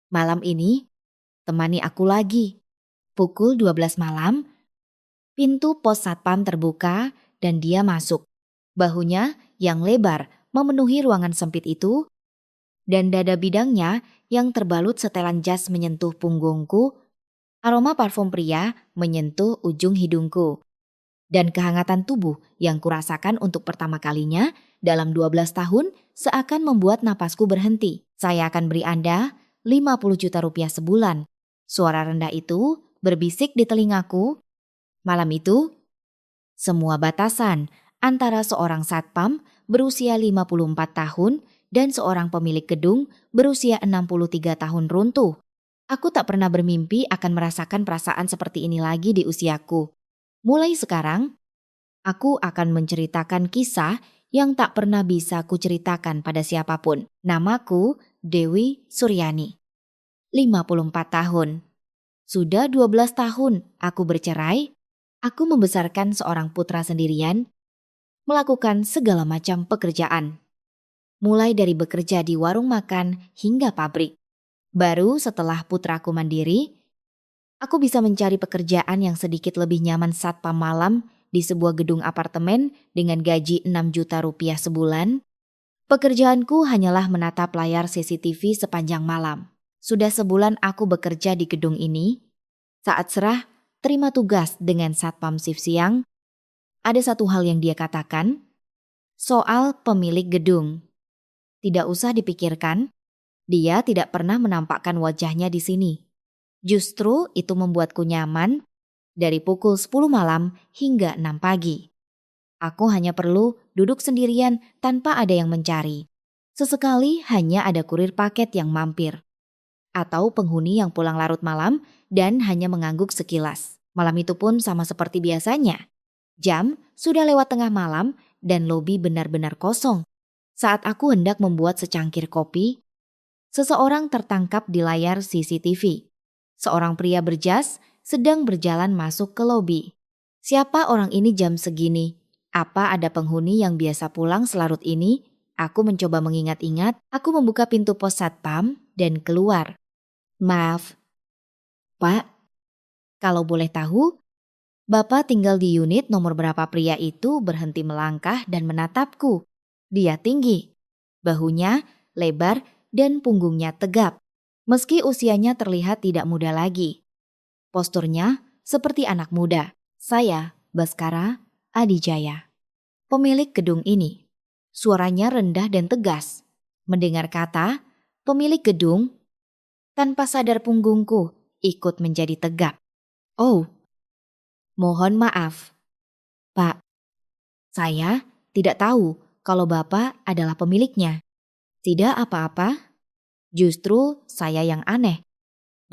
Malam ini, temani aku lagi. Pukul 12 malam, pintu pos satpam terbuka dan dia masuk. Bahunya yang lebar memenuhi ruangan sempit itu dan dada bidangnya yang terbalut setelan jas menyentuh punggungku. Aroma parfum pria menyentuh ujung hidungku. Dan kehangatan tubuh yang kurasakan untuk pertama kalinya dalam 12 tahun seakan membuat napasku berhenti. Saya akan beri Anda 50 juta rupiah sebulan. Suara rendah itu berbisik di telingaku. Malam itu, semua batasan antara seorang satpam berusia 54 tahun dan seorang pemilik gedung berusia 63 tahun runtuh. Aku tak pernah bermimpi akan merasakan perasaan seperti ini lagi di usiaku. Mulai sekarang, aku akan menceritakan kisah yang tak pernah bisa kuceritakan pada siapapun. Namaku Dewi Suryani, 54 tahun. Sudah 12 tahun aku bercerai, aku membesarkan seorang putra sendirian, melakukan segala macam pekerjaan. Mulai dari bekerja di warung makan hingga pabrik. Baru setelah putraku mandiri, aku bisa mencari pekerjaan yang sedikit lebih nyaman satpam malam di sebuah gedung apartemen dengan gaji 6 juta rupiah sebulan. Pekerjaanku hanyalah menatap layar CCTV sepanjang malam. Sudah sebulan aku bekerja di gedung ini. Saat serah, terima tugas dengan satpam shift siang, ada satu hal yang dia katakan, soal pemilik gedung. Tidak usah dipikirkan, dia tidak pernah menampakkan wajahnya di sini. Justru itu membuatku nyaman dari pukul 10 malam hingga 6 pagi. Aku hanya perlu duduk sendirian tanpa ada yang mencari. Sesekali hanya ada kurir paket yang mampir. Atau penghuni yang pulang larut malam dan hanya mengangguk sekilas. Malam itu pun sama seperti biasanya. Jam sudah lewat tengah malam dan lobi benar-benar kosong. Saat aku hendak membuat secangkir kopi, seseorang tertangkap di layar CCTV. Seorang pria berjas sedang berjalan masuk ke lobi. Siapa orang ini jam segini? Apa ada penghuni yang biasa pulang selarut ini? Aku mencoba mengingat-ingat, aku membuka pintu pos satpam dan keluar. Maaf, Pak, kalau boleh tahu, Bapak tinggal di unit nomor berapa? Pria itu berhenti melangkah dan menatapku. Dia tinggi, bahunya lebar dan punggungnya tegap. Meski usianya terlihat tidak muda lagi. Posturnya seperti anak muda. Saya, Baskara Adijaya, pemilik gedung ini. Suaranya rendah dan tegas. Mendengar kata pemilik gedung, tanpa sadar punggungku ikut menjadi tegap. Oh, mohon maaf, Pak. Saya tidak tahu kalau Bapak adalah pemiliknya. Tidak apa-apa, justru saya yang aneh.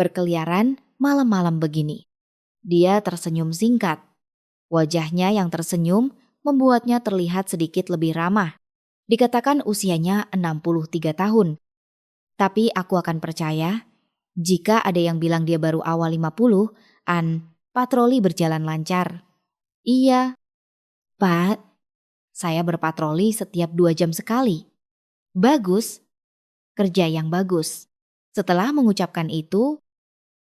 Berkeliaran malam-malam begini. Dia tersenyum singkat. Wajahnya yang tersenyum membuatnya terlihat sedikit lebih ramah. Dikatakan usianya 63 tahun. Tapi aku akan percaya jika ada yang bilang dia baru awal 50-an, patroli berjalan lancar. Iya, Pak, saya berpatroli setiap 2 jam sekali. Bagus, kerja yang bagus. Setelah mengucapkan itu,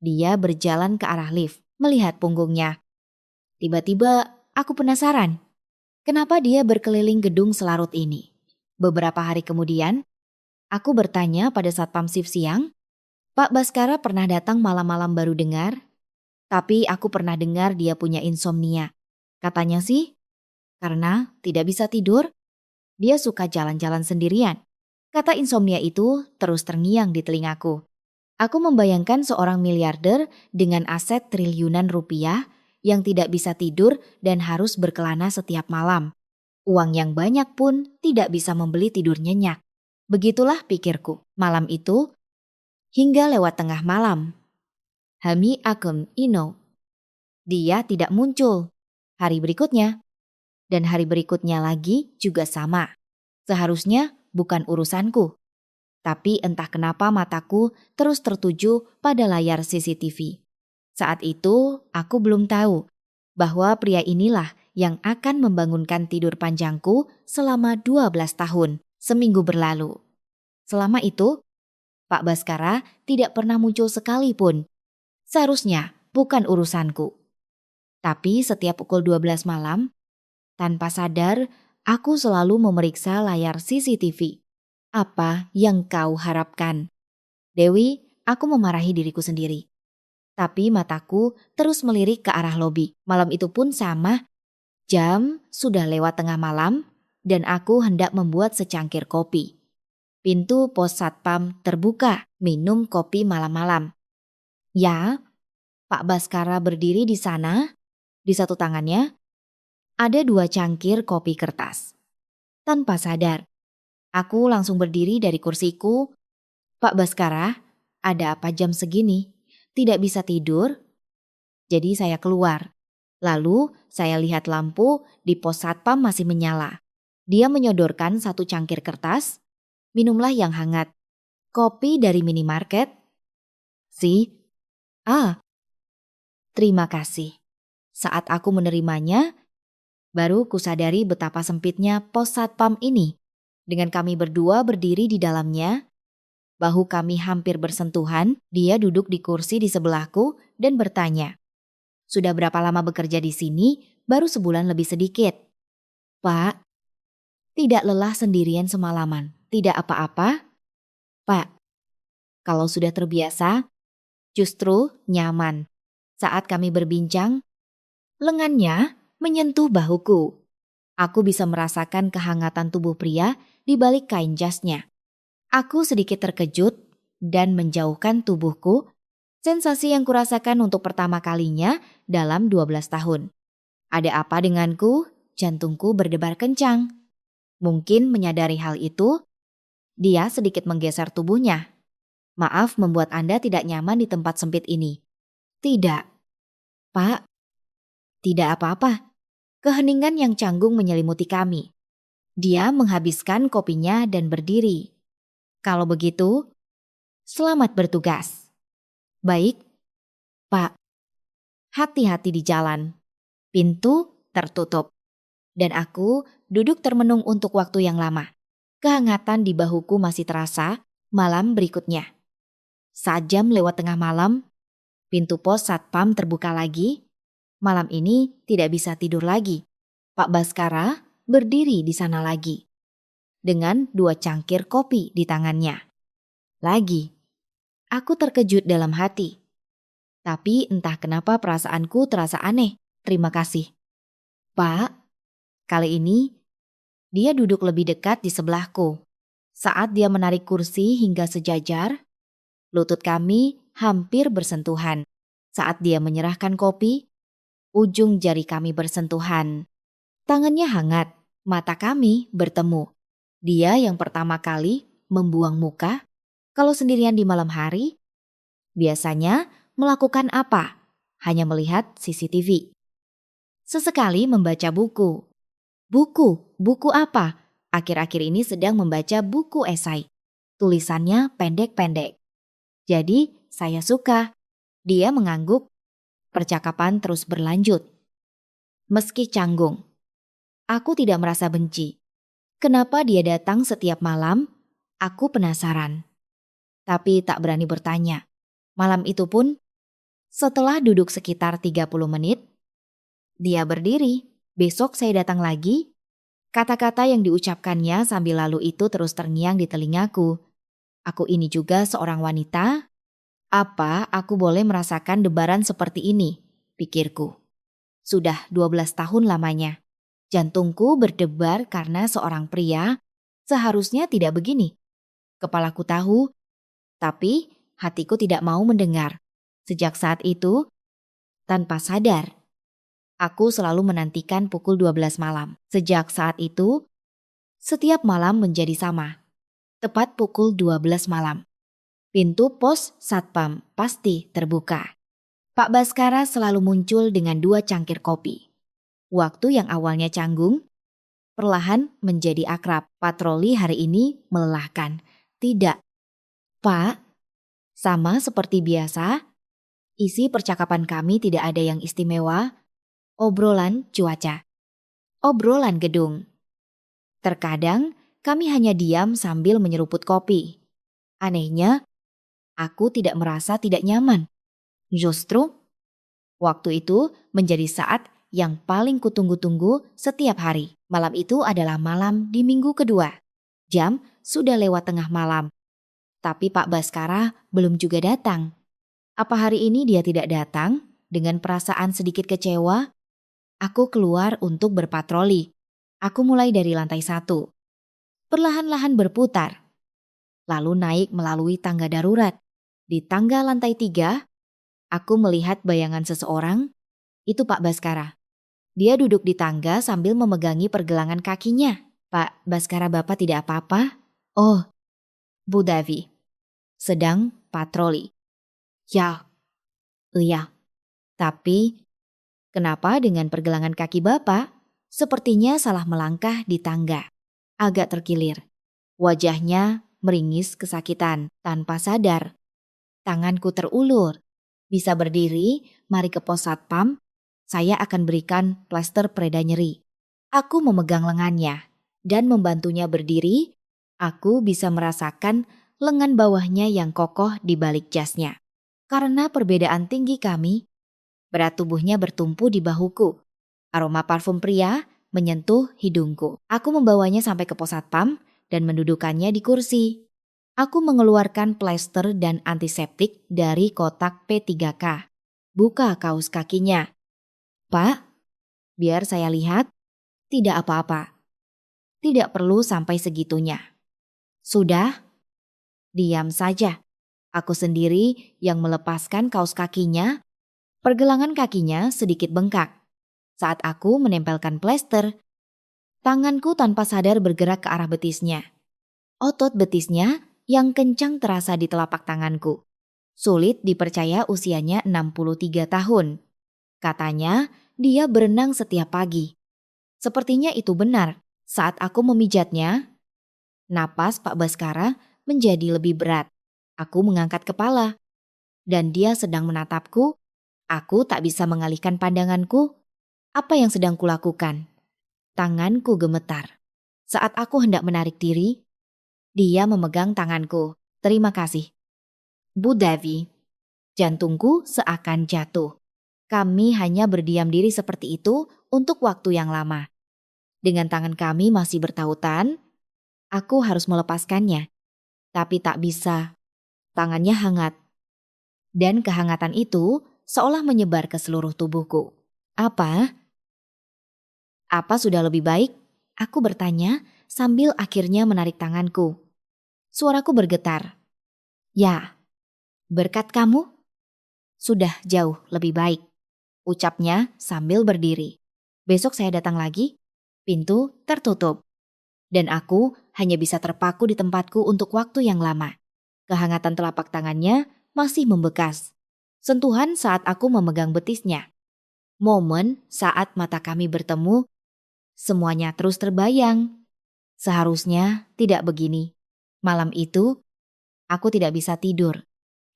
dia berjalan ke arah lift, melihat punggungnya. Tiba-tiba aku penasaran, kenapa dia berkeliling gedung selarut ini. Beberapa hari kemudian, aku bertanya pada satpam shift siang, Pak Baskara pernah datang malam-malam baru dengar? Tapi aku pernah dengar dia punya insomnia. Katanya sih, karena tidak bisa tidur, dia suka jalan-jalan sendirian. Kata insomnia itu terus terngiang di telingaku. Aku membayangkan seorang miliarder dengan aset triliunan rupiah yang tidak bisa tidur dan harus berkelana setiap malam. Uang yang banyak pun tidak bisa membeli tidur nyenyak. Begitulah pikirku. Malam itu, hingga lewat tengah malam, Hami Akum Ino. Dia tidak muncul. Hari berikutnya, dan hari berikutnya lagi juga sama. Seharusnya bukan urusanku. Tapi entah kenapa mataku terus tertuju pada layar CCTV. Saat itu aku belum tahu bahwa pria inilah yang akan membangunkan tidur panjangku selama 12 tahun, seminggu berlalu. Selama itu, Pak Baskara tidak pernah muncul sekalipun. Seharusnya bukan urusanku. Tapi setiap pukul 12 malam, tanpa sadar, aku selalu memeriksa layar CCTV. Apa yang kau harapkan? Dewi, aku memarahi diriku sendiri. Tapi mataku terus melirik ke arah lobi. Malam itu pun sama. Jam sudah lewat tengah malam dan aku hendak membuat secangkir kopi. Pintu pos satpam terbuka, minum kopi malam-malam. Ya, Pak Baskara berdiri di sana. Di satu tangannya ada 2 cangkir kopi kertas. Tanpa sadar, aku langsung berdiri dari kursiku. Pak Baskara, ada apa jam segini? Tidak bisa tidur? Jadi saya keluar. Lalu saya lihat lampu di pos satpam masih menyala. Dia menyodorkan 1 cangkir kertas. Minumlah yang hangat. Kopi dari minimarket. Terima kasih. Saat aku menerimanya, baru kusadari betapa sempitnya pos satpam ini. Dengan kami berdua berdiri di dalamnya, bahu kami hampir bersentuhan, dia duduk di kursi di sebelahku dan bertanya, "Sudah berapa lama bekerja di sini?" "Baru sebulan lebih sedikit." "Pak, tidak lelah sendirian semalaman? Tidak apa-apa?" "Pak, kalau sudah terbiasa, justru nyaman." Saat kami berbincang, lengannya menyentuh bahuku. Aku bisa merasakan kehangatan tubuh pria di balik kain jasnya. Aku sedikit terkejut dan menjauhkan tubuhku, sensasi yang kurasakan untuk pertama kalinya dalam 12 tahun. Ada apa denganku? Jantungku berdebar kencang. Mungkin menyadari hal itu, dia sedikit menggeser tubuhnya. "Maaf membuat Anda tidak nyaman di tempat sempit ini." "Tidak, Pak, tidak apa-apa." Keheningan yang canggung menyelimuti kami. Dia menghabiskan kopinya dan berdiri. "Kalau begitu, selamat bertugas." "Baik, Pak." Hati-hati di jalan. Pintu tertutup. Dan aku duduk termenung untuk waktu yang lama. Kehangatan di bahuku masih terasa malam berikutnya. Saat jam lewat tengah malam, pintu pos satpam terbuka lagi. Malam ini tidak bisa tidur lagi. Pak Baskara berdiri di sana lagi. Dengan 2 cangkir kopi di tangannya. Lagi. Aku terkejut dalam hati. Tapi entah kenapa perasaanku terasa aneh. "Terima kasih, Pak." Kali ini, dia duduk lebih dekat di sebelahku. Saat dia menarik kursi hingga sejajar, lutut kami hampir bersentuhan. Saat dia menyerahkan kopi, ujung jari kami bersentuhan. Tangannya hangat, mata kami bertemu. Dia yang pertama kali membuang muka, kalau sendirian di malam hari, biasanya melakukan apa? Hanya melihat CCTV. Sesekali membaca buku. Buku apa? Akhir-akhir ini sedang membaca buku esai. Tulisannya pendek-pendek. Jadi saya suka. Dia mengangguk. Percakapan terus berlanjut. Meski canggung, aku tidak merasa benci. Kenapa dia datang setiap malam? Aku penasaran. Tapi tak berani bertanya. Malam itu pun, setelah duduk sekitar 30 menit, dia berdiri. "Besok saya datang lagi." Kata-kata yang diucapkannya sambil lalu itu terus terngiang di telingaku. Aku ini juga seorang wanita. Apa aku boleh merasakan debaran seperti ini? Pikirku. Sudah 12 tahun lamanya. Jantungku berdebar karena seorang pria seharusnya tidak begini. Kepalaku tahu, tapi hatiku tidak mau mendengar. Sejak saat itu, tanpa sadar, aku selalu menantikan pukul 12 malam. Sejak saat itu, setiap malam menjadi sama. Tepat pukul 12 malam. Pintu pos satpam pasti terbuka. Pak Baskara selalu muncul dengan 2 cangkir kopi. Waktu yang awalnya canggung, perlahan menjadi akrab. Patroli hari ini melelahkan. "Tidak, Pak. Sama seperti biasa. Isi percakapan kami tidak ada yang istimewa. Obrolan cuaca. Obrolan gedung. Terkadang kami hanya diam sambil menyeruput kopi. Anehnya, Aku tidak merasa tidak nyaman. Justru, waktu itu menjadi saat yang paling kutunggu-tunggu setiap hari. Malam itu adalah malam di minggu kedua. Jam sudah lewat tengah malam. Tapi Pak Baskara belum juga datang. Apa hari ini dia tidak datang? Dengan perasaan sedikit kecewa, aku keluar untuk berpatroli. Aku mulai dari lantai 1. Perlahan-lahan berputar. Lalu naik melalui tangga darurat. Di tangga lantai 3, aku melihat bayangan seseorang. Itu Pak Baskara. Dia duduk di tangga sambil memegangi pergelangan kakinya. Pak Baskara, Bapak tidak apa-apa? Oh, Bu Davi. Sedang patroli. Ya, iya. Tapi, kenapa dengan pergelangan kaki Bapak sepertinya salah melangkah di tangga? Agak terkilir. Wajahnya meringis kesakitan tanpa sadar. Tanganku terulur. Bisa berdiri, mari ke pos satpam. Saya akan berikan plester pereda nyeri. Aku memegang lengannya dan membantunya berdiri. Aku bisa merasakan lengan bawahnya yang kokoh di balik jasnya. Karena perbedaan tinggi kami, berat tubuhnya bertumpu di bahuku. Aroma parfum pria menyentuh hidungku. Aku membawanya sampai ke pos satpam dan mendudukannya di kursi. Aku mengeluarkan plester dan antiseptik dari kotak P3K. Buka kaos kakinya. Pak, biar saya lihat. Tidak apa-apa. Tidak perlu sampai segitunya. Sudah? Diam saja. Aku sendiri yang melepaskan kaos kakinya. Pergelangan kakinya sedikit bengkak. Saat aku menempelkan plester, tanganku tanpa sadar bergerak ke arah betisnya. Otot betisnya yang kencang terasa di telapak tanganku. Sulit dipercaya usianya 63 tahun. Katanya dia berenang setiap pagi. Sepertinya itu benar. Saat aku memijatnya, napas Pak Baskara menjadi lebih berat. Aku mengangkat kepala dan dia sedang menatapku. Aku tak bisa mengalihkan pandanganku. Apa yang sedang kulakukan? Tanganku gemetar. Saat aku hendak menarik diri, dia memegang tanganku. Terima kasih. Bu Davi, jantungku seakan jatuh. Kami hanya berdiam diri seperti itu untuk waktu yang lama. Dengan tangan kami masih bertautan, aku harus melepaskannya. Tapi tak bisa. Tangannya hangat. Dan kehangatan itu seolah menyebar ke seluruh tubuhku. Apa? Apa sudah lebih baik? Aku bertanya sambil akhirnya menarik tanganku. Suaraku bergetar. Ya, berkat kamu, sudah jauh lebih baik. Ucapnya sambil berdiri. Besok saya datang lagi, pintu tertutup. Dan aku hanya bisa terpaku di tempatku untuk waktu yang lama. Kehangatan telapak tangannya masih membekas. Sentuhan saat aku memegang betisnya. Momen saat mata kami bertemu, semuanya terus terbayang. Seharusnya tidak begini. Malam itu, aku tidak bisa tidur.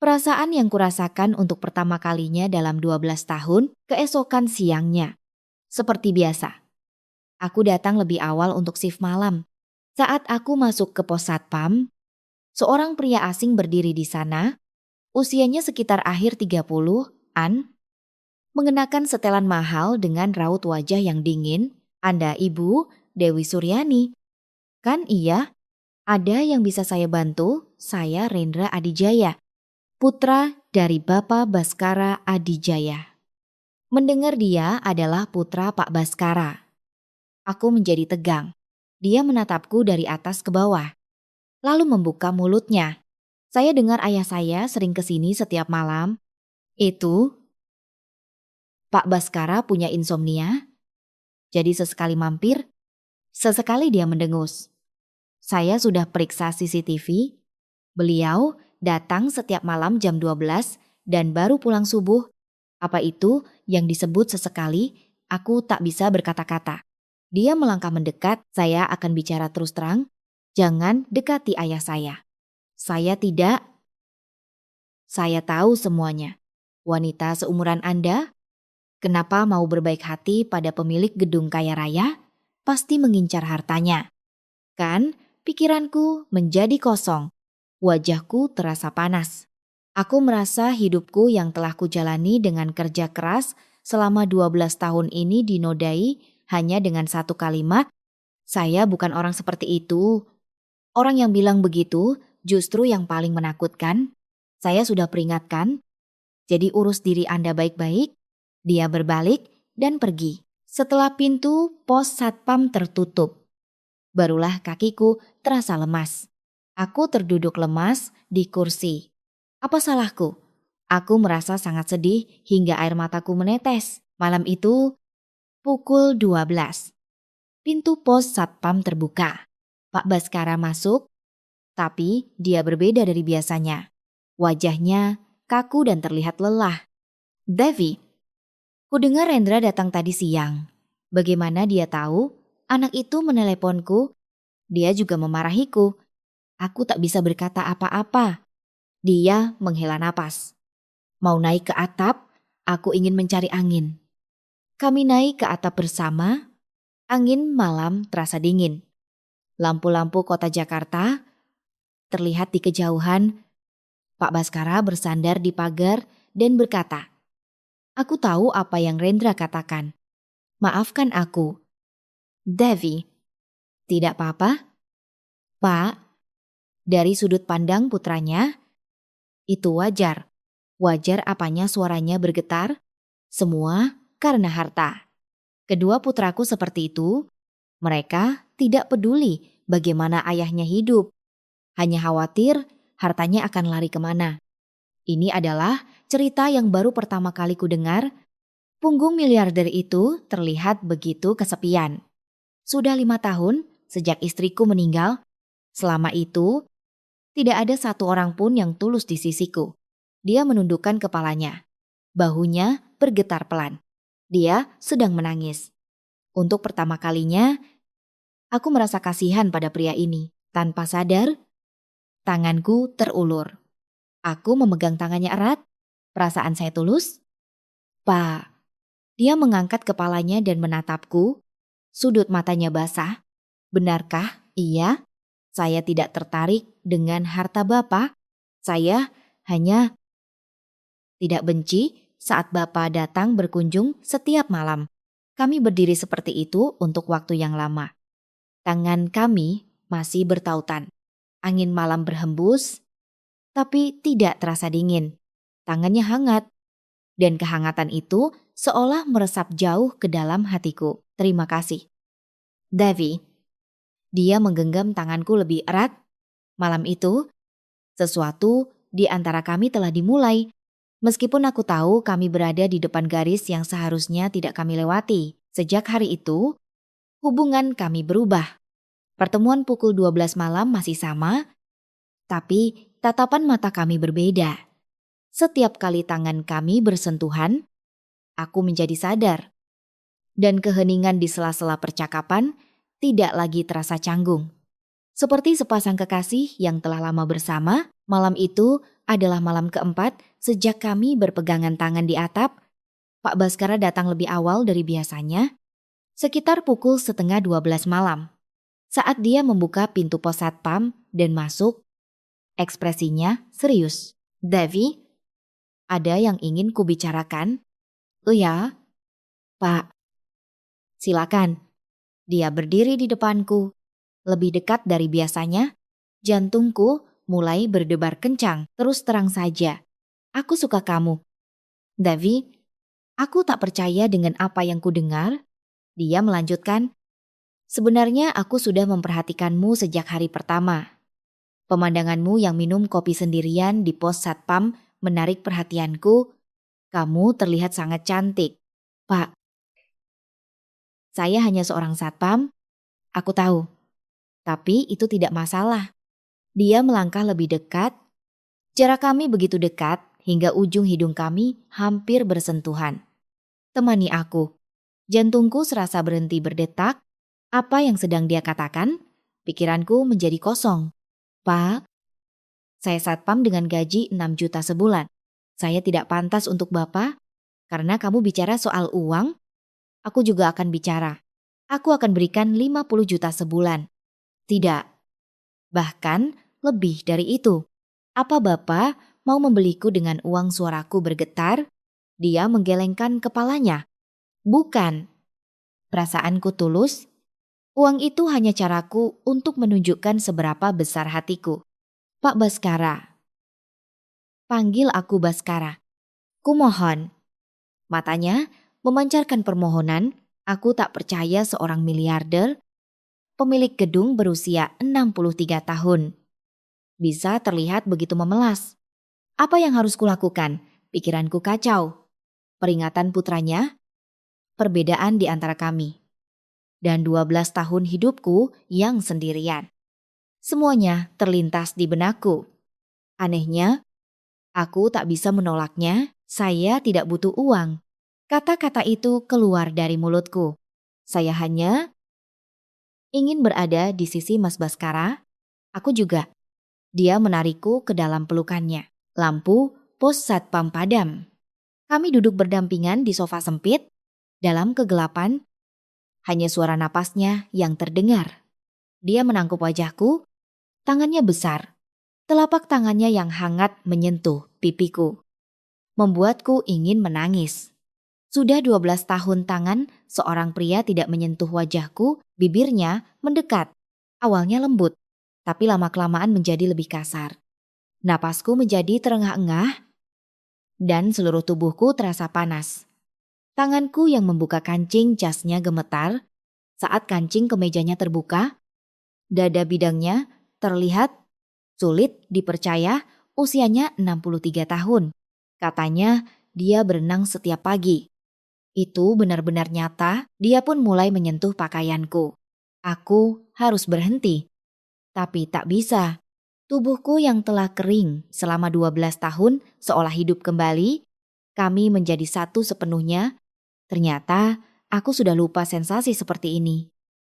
Perasaan yang kurasakan untuk pertama kalinya dalam 12 tahun, keesokan siangnya. Seperti biasa, aku datang lebih awal untuk shift malam. Saat aku masuk ke pos satpam, seorang pria asing berdiri di sana, usianya sekitar akhir 30-an, mengenakan setelan mahal dengan raut wajah yang dingin. Anda Ibu Dewi Suryani? Kan iya, ada yang bisa saya bantu? Saya Rendra Adijaya, putra dari Bapak Baskara Adijaya. Mendengar dia adalah putra Pak Baskara, aku menjadi tegang. Dia menatapku dari atas ke bawah, lalu membuka mulutnya. Saya dengar ayah saya sering kesini setiap malam. Itu, Pak Baskara punya insomnia, jadi sesekali mampir, sesekali dia mendengus. Saya sudah periksa CCTV, beliau datang setiap malam jam 12 dan baru pulang subuh. Apa itu yang disebut sesekali? Aku tak bisa berkata-kata. Dia melangkah mendekat, saya akan bicara terus terang. Jangan dekati ayah saya. Saya tidak. Saya tahu semuanya. Wanita seumuran Anda, kenapa mau berbaik hati pada pemilik gedung kaya raya? Pasti mengincar hartanya. Kan, pikiranku menjadi kosong. Wajahku terasa panas. Aku merasa hidupku yang telah kujalani dengan kerja keras selama 12 tahun ini dinodai hanya dengan satu kalimat, "Saya bukan orang seperti itu." Orang yang bilang begitu justru yang paling menakutkan. Saya sudah peringatkan, jadi urus diri Anda baik-baik. Dia berbalik dan pergi. Setelah pintu pos satpam tertutup, barulah kakiku terasa lemas. Aku terduduk lemas di kursi. Apa salahku? Aku merasa sangat sedih hingga air mataku menetes. Malam itu, pukul 12. Pintu pos satpam terbuka. Pak Baskara masuk, tapi dia berbeda dari biasanya. Wajahnya kaku dan terlihat lelah. "Devi, kudengar Rendra datang tadi siang. Bagaimana dia tahu? Anak itu meneleponku. Dia juga memarahiku. Aku tak bisa berkata apa-apa." Dia menghela napas. "Mau naik ke atap? Aku ingin mencari angin." Kami naik ke atap bersama. Angin malam terasa dingin. Lampu-lampu kota Jakarta terlihat di kejauhan. Pak Baskara bersandar di pagar dan berkata, "Aku tahu apa yang Rendra katakan. Maafkan aku." "Devi, tidak apa-apa, Pak." Dari sudut pandang putranya, itu wajar. Wajar apanya suaranya bergetar. Semua karena harta. Kedua putraku seperti itu. Mereka tidak peduli bagaimana ayahnya hidup. Hanya khawatir hartanya akan lari kemana. Ini adalah cerita yang baru pertama kali ku dengar. Punggung miliarder itu terlihat begitu kesepian. Sudah 5 tahun sejak istriku meninggal. Selama itu, tidak ada satu orang pun yang tulus di sisiku. Dia menundukkan kepalanya. Bahunya bergetar pelan. Dia sedang menangis. Untuk pertama kalinya, aku merasa kasihan pada pria ini. Tanpa sadar, tanganku terulur. Aku memegang tangannya erat. Perasaan saya tulus. "Pak." Dia mengangkat kepalanya dan menatapku. Sudut matanya basah. "Benarkah? Iya. Saya tidak tertarik dengan harta Bapak. Saya hanya tidak benci saat Bapak datang berkunjung setiap malam. Kami berdiri seperti itu untuk waktu yang lama. Tangan kami masih bertautan. Angin malam berhembus, tapi tidak terasa dingin. Tangannya hangat, dan kehangatan itu seolah meresap jauh ke dalam hatiku. Terima kasih, Devi." Dia menggenggam tanganku lebih erat. Malam itu, sesuatu di antara kami telah dimulai. Meskipun aku tahu kami berada di depan garis yang seharusnya tidak kami lewati. Sejak hari itu, hubungan kami berubah. Pertemuan pukul 12 malam masih sama, tapi tatapan mata kami berbeda. Setiap kali tangan kami bersentuhan, aku menjadi sadar. Dan keheningan di sela-sela percakapan tidak lagi terasa canggung. Seperti sepasang kekasih yang telah lama bersama, malam itu adalah malam keempat sejak kami berpegangan tangan di atap. Pak Baskara datang lebih awal dari biasanya, sekitar pukul 11:30 malam. Saat dia membuka pintu pos satpam dan masuk, ekspresinya serius. "Devi, ada yang ingin kubicarakan?" "Iya, Pak." "Silakan." Dia berdiri di depanku, lebih dekat dari biasanya. Jantungku mulai berdebar kencang. "Terus terang saja, aku suka kamu, Devi. Aku tak percaya dengan apa yang kudengar." Dia melanjutkan, "Sebenarnya aku sudah memperhatikanmu sejak hari pertama. Pemandanganmu yang minum kopi sendirian di pos satpam menarik perhatianku. Kamu terlihat sangat cantik." "Pak, saya hanya seorang satpam." "Aku tahu, tapi itu tidak masalah." Dia melangkah lebih dekat. Jarak kami begitu dekat hingga ujung hidung kami hampir bersentuhan. "Temani aku." Jantungku serasa berhenti berdetak. Apa yang sedang dia katakan? Pikiranku menjadi kosong. "Pak, saya satpam dengan gaji 6 juta sebulan. Saya tidak pantas untuk Bapak. Karena kamu bicara soal uang, aku juga akan bicara. Aku akan berikan 50 juta sebulan. Tidak, bahkan lebih dari itu. Apa Bapak mau membeliku dengan uang. Suaraku bergetar. Dia menggelengkan kepalanya. Bukan. Perasaanku tulus. Uang itu hanya caraku untuk menunjukkan seberapa besar hatiku. Pak Baskara. Panggil aku Baskara. Kumohon. Matanya memancarkan permohonan. Aku tak percaya seorang miliarder, pemilik gedung berusia 63 tahun, bisa terlihat begitu memelas. Apa yang harus kulakukan? Pikiranku kacau. Peringatan putranya, perbedaan di antara kami, dan 12 tahun hidupku yang sendirian. Semuanya terlintas di benakku. Anehnya, aku tak bisa menolaknya. Saya tidak butuh uang. Kata-kata itu keluar dari mulutku. Saya hanya ingin berada di sisi Mas Baskara. Aku juga. Dia menarikku ke dalam pelukannya. Lampu pos satpam padam. Kami duduk berdampingan di sofa sempit. Dalam kegelapan, hanya suara napasnya yang terdengar. Dia menangkup wajahku. Tangannya besar. Telapak tangannya yang hangat menyentuh pipiku. Membuatku ingin menangis. Sudah 12 tahun tangan seorang pria tidak menyentuh wajahku. Bibirnya mendekat. Awalnya lembut, tapi lama-kelamaan menjadi lebih kasar. Napasku menjadi terengah-engah dan seluruh tubuhku terasa panas. Tanganku yang membuka kancing jasnya gemetar saat kancing kemejanya terbuka. Dada bidangnya terlihat sulit dipercaya, usianya 63 tahun. Katanya dia berenang setiap pagi. Itu benar-benar nyata. Dia pun mulai menyentuh pakaianku. Aku harus berhenti. Tapi tak bisa. Tubuhku yang telah kering selama 12 tahun seolah hidup kembali. Kami menjadi satu sepenuhnya. Ternyata aku sudah lupa sensasi seperti ini.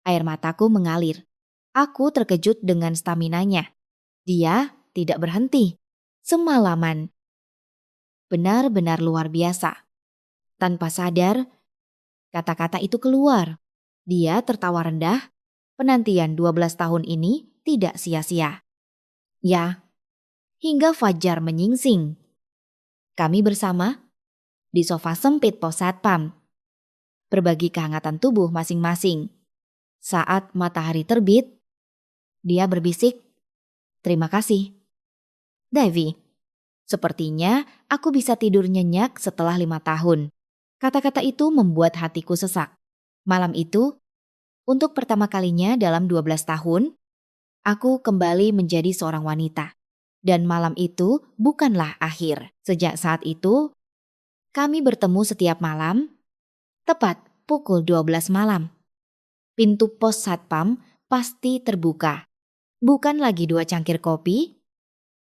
Air mataku mengalir. Aku terkejut dengan staminanya. Dia tidak berhenti. Semalaman. Benar-benar luar biasa. Tanpa sadar, kata-kata itu keluar. Dia tertawa rendah. Penantian 12 tahun ini tidak sia-sia. Ya, hingga fajar menyingsing. Kami bersama di sofa sempit pos satpam, berbagi kehangatan tubuh masing-masing. Saat matahari terbit, dia berbisik, "Terima kasih, Devi. Sepertinya aku bisa tidur nyenyak setelah 5 tahun." Kata-kata itu membuat hatiku sesak. Malam itu, untuk pertama kalinya dalam 12 tahun, aku kembali menjadi seorang wanita. Dan malam itu bukanlah akhir. Sejak saat itu, kami bertemu setiap malam, tepat pukul 12 malam. Pintu pos satpam pasti terbuka. Bukan lagi 2 cangkir kopi,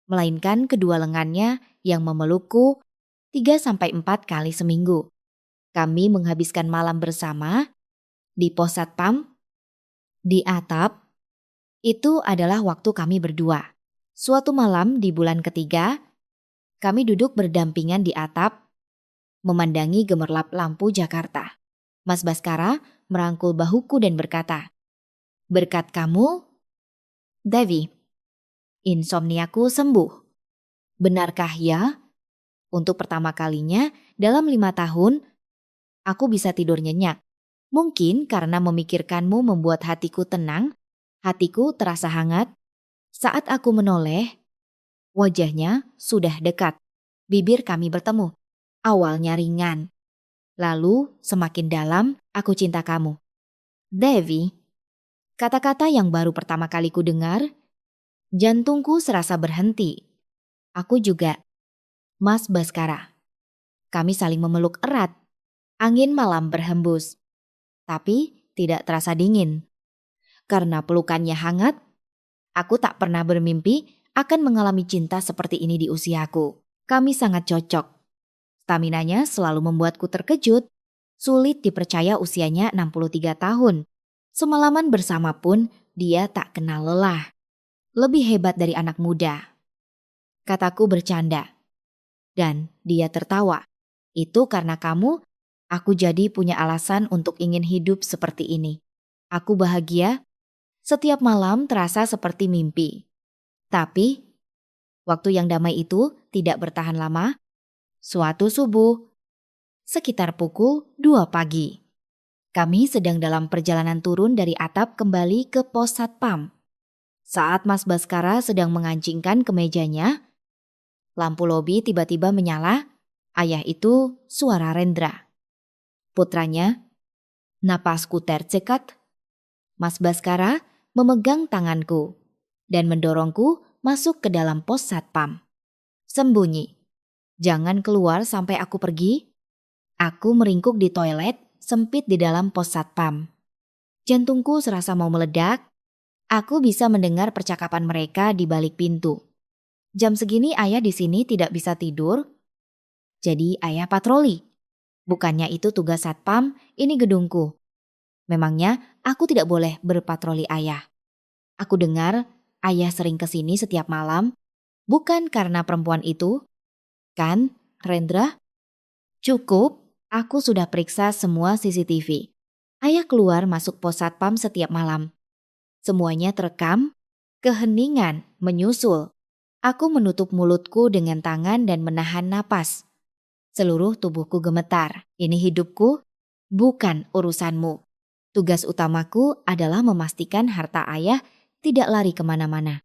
melainkan kedua lengannya yang memelukku 3-4 kali seminggu. Kami menghabiskan malam bersama di pos satpam, di atap. Itu adalah waktu kami berdua. Suatu malam di bulan ketiga, kami duduk berdampingan di atap, memandangi gemerlap lampu Jakarta. Mas Baskara merangkul bahuku dan berkata, "Berkat kamu, Devi, insomniaku sembuh." Benarkah ya? Untuk pertama kalinya dalam 5 tahun, aku bisa tidur nyenyak. Mungkin karena memikirkanmu membuat hatiku tenang, hatiku terasa hangat. Saat aku menoleh, wajahnya sudah dekat. Bibir kami bertemu. Awalnya ringan, lalu semakin dalam. "Aku cinta kamu, Devi." Kata-kata yang baru pertama kali ku dengar, jantungku serasa berhenti. Aku juga, Mas Baskara. Kami saling memeluk erat. Angin malam berhembus, tapi tidak terasa dingin. Karena pelukannya hangat, aku tak pernah bermimpi akan mengalami cinta seperti ini di usiaku. Kami sangat cocok. Staminanya selalu membuatku terkejut. Sulit dipercaya usianya 63 tahun. Semalaman bersama pun dia tak kenal lelah. Lebih hebat dari anak muda. Kataku bercanda. Dan dia tertawa. "Itu karena kamu, aku jadi punya alasan untuk ingin hidup seperti ini. Aku bahagia. Setiap malam terasa seperti mimpi. Tapi Waktu yang damai itu tidak bertahan lama. Suatu subuh, sekitar pukul 2 pagi, kami sedang dalam perjalanan turun dari atap kembali ke pos satpam. Saat Mas Baskara sedang mengancingkan kemejanya, lampu lobi tiba-tiba menyala. Ayah itu suara Rendra. Putranya, napasku tercekat. Mas Baskara memegang tanganku dan mendorongku masuk ke dalam pos satpam. Sembunyi. Jangan keluar sampai aku pergi. Aku meringkuk di toilet sempit di dalam pos satpam. Jantungku serasa mau meledak. Aku bisa mendengar percakapan mereka di balik pintu. Jam segini ayah di sini tidak bisa tidur. Jadi ayah patroli. Bukannya itu tugas satpam, ini gedungku. Memangnya aku tidak boleh berpatroli ayah. Aku dengar ayah sering kesini setiap malam. Bukan karena perempuan itu. Kan, Rendra? Cukup, aku sudah periksa semua CCTV. Ayah keluar masuk pos satpam setiap malam. Semuanya terekam, keheningan menyusul. Aku menutup mulutku dengan tangan dan menahan napas. Seluruh tubuhku gemetar. Ini hidupku, bukan urusanmu. Tugas utamaku adalah memastikan harta ayah tidak lari kemana-mana.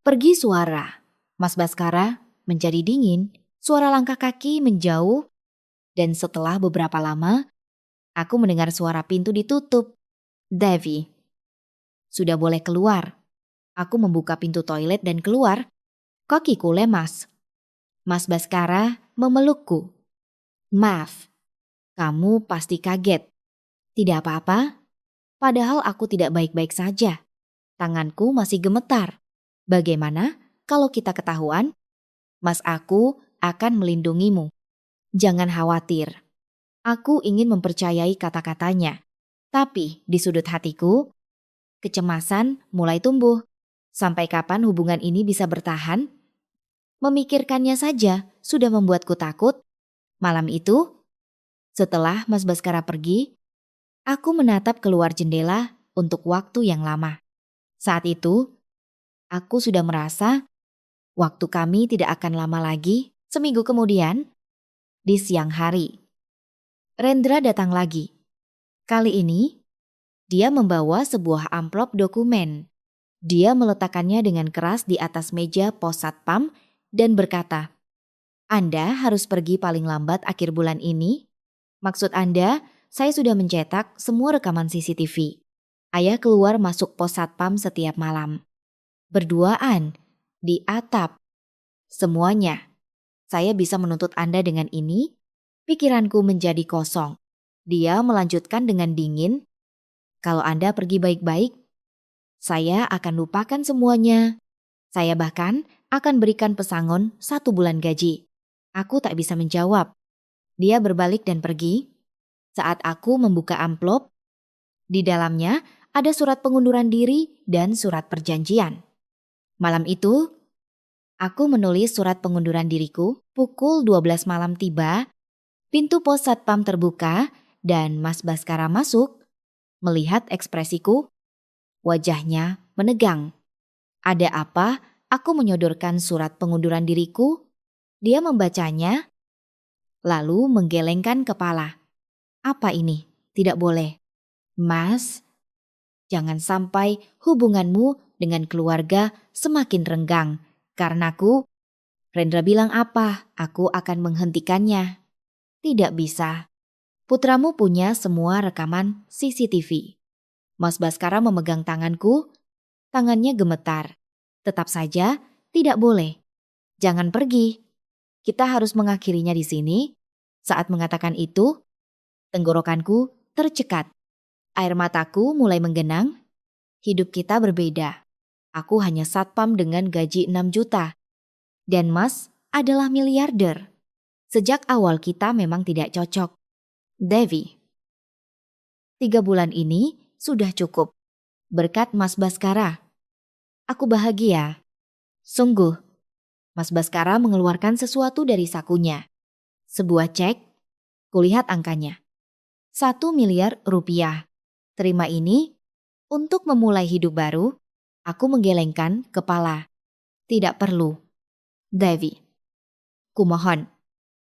Pergi suara. Mas Baskara menjadi dingin. Suara langkah kaki menjauh. Dan setelah beberapa lama, aku mendengar suara pintu ditutup. Devi. Sudah boleh keluar. Aku membuka pintu toilet dan keluar. Kakiku lemas. Mas Baskara memelukku. Maaf, kamu pasti kaget. Tidak apa-apa, padahal aku tidak baik-baik saja. Tanganku masih gemetar. Bagaimana kalau kita ketahuan? Mas, aku akan melindungimu. Jangan khawatir. Aku ingin mempercayai kata-katanya. Tapi di sudut hatiku, kecemasan mulai tumbuh. Sampai kapan hubungan ini bisa bertahan? Memikirkannya saja sudah membuatku takut. Malam itu, setelah Mas Baskara pergi, aku menatap keluar jendela untuk waktu yang lama. Saat itu, aku sudah merasa waktu kami tidak akan lama lagi. Seminggu kemudian, di siang hari, Rendra datang lagi. Kali ini, dia membawa sebuah amplop dokumen. Dia meletakkannya dengan keras di atas meja pos satpam dan berkata, Anda harus pergi paling lambat akhir bulan ini. Maksud Anda, saya sudah mencetak semua rekaman CCTV. Ayah keluar masuk pos satpam setiap malam. Berduaan, di atap. Semuanya. Saya bisa menuntut Anda dengan ini. Pikiranku menjadi kosong. Dia melanjutkan dengan dingin. Kalau Anda pergi baik-baik, saya akan lupakan semuanya. Saya bahkan akan berikan pesangon 1 bulan gaji. Aku tak bisa menjawab. Dia berbalik dan pergi. Saat aku membuka amplop, di dalamnya ada surat pengunduran diri dan surat perjanjian. Malam itu, aku menulis surat pengunduran diriku. Pukul 12 malam tiba, pintu pos satpam terbuka dan Mas Baskara masuk. Melihat ekspresiku, wajahnya menegang. Ada apa? Aku menyodorkan surat pengunduran diriku. Dia membacanya, lalu menggelengkan kepala. Apa ini? Tidak boleh. Mas, jangan sampai hubunganmu dengan keluarga semakin renggang. Karenaku, Rendra bilang apa? Aku akan menghentikannya. Tidak bisa. Putramu punya semua rekaman CCTV. Mas Baskara memegang tanganku. Tangannya gemetar. Tetap saja, tidak boleh. Jangan pergi. Kita harus mengakhirinya di sini. Saat mengatakan itu, tenggorokanku tercekat. Air mataku mulai menggenang. Hidup kita berbeda. Aku hanya satpam dengan gaji 6 juta. Dan Mas adalah miliarder. Sejak awal kita memang tidak cocok. Devi, 3 bulan ini sudah cukup. Berkat Mas Baskara. Aku bahagia. Sungguh. Mas Baskara mengeluarkan sesuatu dari sakunya. Sebuah cek, kulihat angkanya. 1 miliar rupiah. Terima ini, untuk memulai hidup baru, aku menggelengkan kepala. Tidak perlu. Devi, kumohon,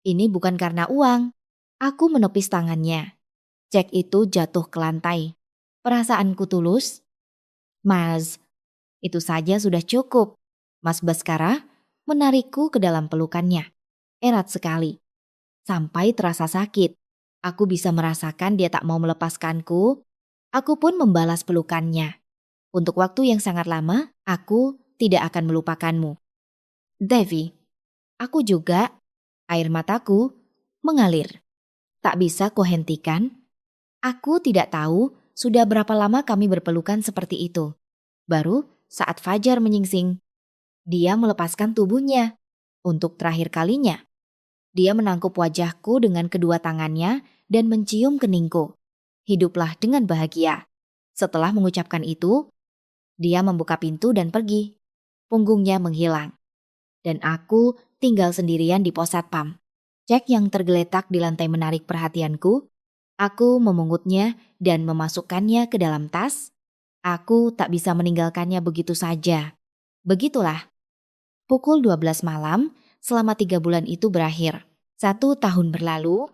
ini bukan karena uang. Aku menepis tangannya. Cek itu jatuh ke lantai. Perasaanku tulus. Mas, itu saja sudah cukup. Mas Baskara menarikku ke dalam pelukannya. Erat sekali. Sampai terasa sakit. Aku bisa merasakan dia tak mau melepaskanku. Aku pun membalas pelukannya. Untuk waktu yang sangat lama, aku tidak akan melupakanmu. Devi, aku juga. Air mataku mengalir. Tak bisa kuhentikan. Aku tidak tahu sudah berapa lama kami berpelukan seperti itu. Baru saat fajar menyingsing, dia melepaskan tubuhnya. Untuk terakhir kalinya, dia menangkup wajahku dengan kedua tangannya dan mencium keningku. Hiduplah dengan bahagia. Setelah mengucapkan itu, dia membuka pintu dan pergi. Punggungnya menghilang. Dan aku tinggal sendirian di pos satpam. Cek yang tergeletak di lantai menarik perhatianku. Aku memungutnya dan memasukkannya ke dalam tas. Aku tak bisa meninggalkannya begitu saja. Begitulah. Pukul 12 malam, selama 3 bulan itu berakhir. 1 tahun berlalu,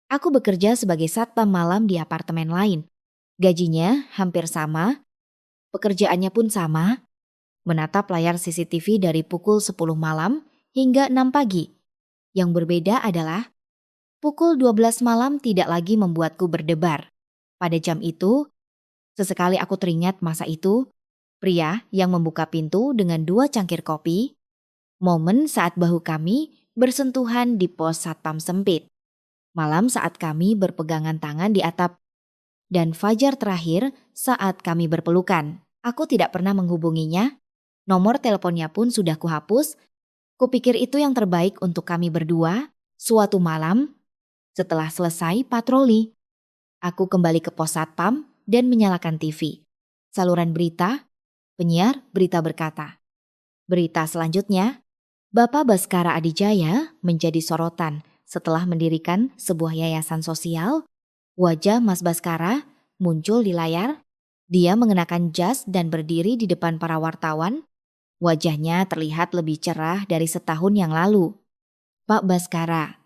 aku bekerja sebagai satpam malam di apartemen lain. Gajinya hampir sama, pekerjaannya pun sama. Menatap layar CCTV dari pukul 10 malam hingga 6 pagi. Yang berbeda adalah pukul 12 malam tidak lagi membuatku berdebar. Pada jam itu, sesekali aku teringat masa itu, pria yang membuka pintu dengan 2 cangkir kopi, momen saat bahu kami bersentuhan di pos satpam sempit, malam saat kami berpegangan tangan di atap, dan fajar terakhir saat kami berpelukan. Aku tidak pernah menghubunginya, nomor teleponnya pun sudah kuhapus. Kupikir itu yang terbaik untuk kami berdua. Suatu malam, setelah selesai patroli, aku kembali ke pos satpam dan menyalakan TV. Saluran berita, penyiar berita berkata, berita selanjutnya, Bapak Baskara Adijaya menjadi sorotan setelah mendirikan sebuah yayasan sosial. Wajah Mas Baskara muncul di layar. Dia mengenakan jas dan berdiri di depan para wartawan. Wajahnya terlihat lebih cerah dari setahun yang lalu. Pak Baskara,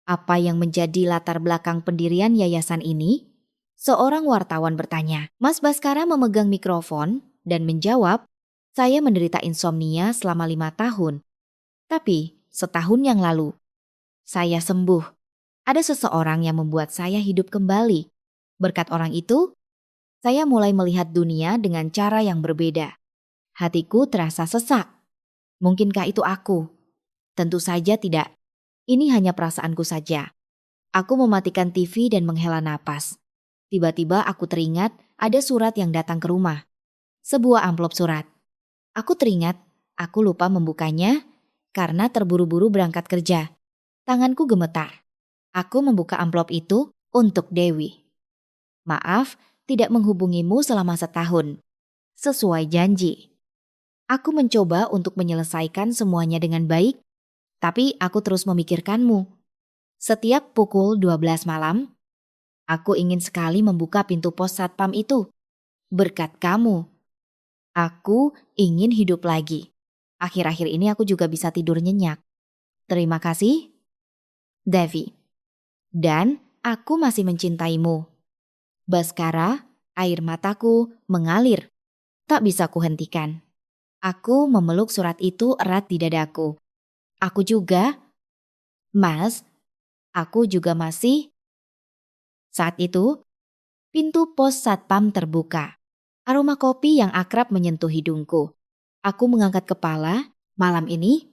apa yang menjadi latar belakang pendirian yayasan ini? Seorang wartawan bertanya. Mas Baskara memegang mikrofon dan menjawab, saya menderita insomnia selama 5 tahun. Tapi setahun yang lalu, saya sembuh. Ada seseorang yang membuat saya hidup kembali. Berkat orang itu, saya mulai melihat dunia dengan cara yang berbeda. Hatiku terasa sesak. Mungkinkah itu aku? Tentu saja tidak. Ini hanya perasaanku saja. Aku mematikan TV dan menghela napas. Tiba-tiba aku teringat ada surat yang datang ke rumah. Sebuah amplop surat. Aku teringat, aku lupa membukanya karena terburu-buru berangkat kerja. Tanganku gemetar. Aku membuka amplop itu untuk Dewi. Maaf, tidak menghubungimu selama setahun. Sesuai janji. Aku mencoba untuk menyelesaikan semuanya dengan baik, tapi aku terus memikirkanmu. Setiap pukul 12 malam, aku ingin sekali membuka pintu pos satpam itu. Berkat kamu, aku ingin hidup lagi. Akhir-akhir ini aku juga bisa tidur nyenyak. Terima kasih, Devi. Dan aku masih mencintaimu. Baskara, air mataku mengalir. Tak bisa kuhentikan. Aku memeluk surat itu erat di dadaku. Aku juga, Mas, aku juga masih. Saat itu, pintu pos satpam terbuka. Aroma kopi yang akrab menyentuh hidungku. Aku mengangkat kepala. Malam ini,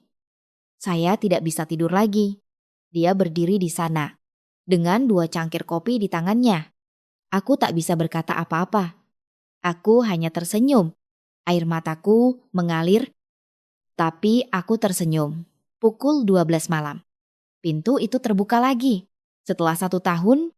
saya tidak bisa tidur lagi. Dia berdiri di sana, dengan 2 cangkir kopi di tangannya. Aku tak bisa berkata apa-apa. Aku hanya tersenyum. Air mataku mengalir, tapi aku tersenyum. Pukul 12 malam. Pintu itu terbuka lagi. Setelah 1 tahun,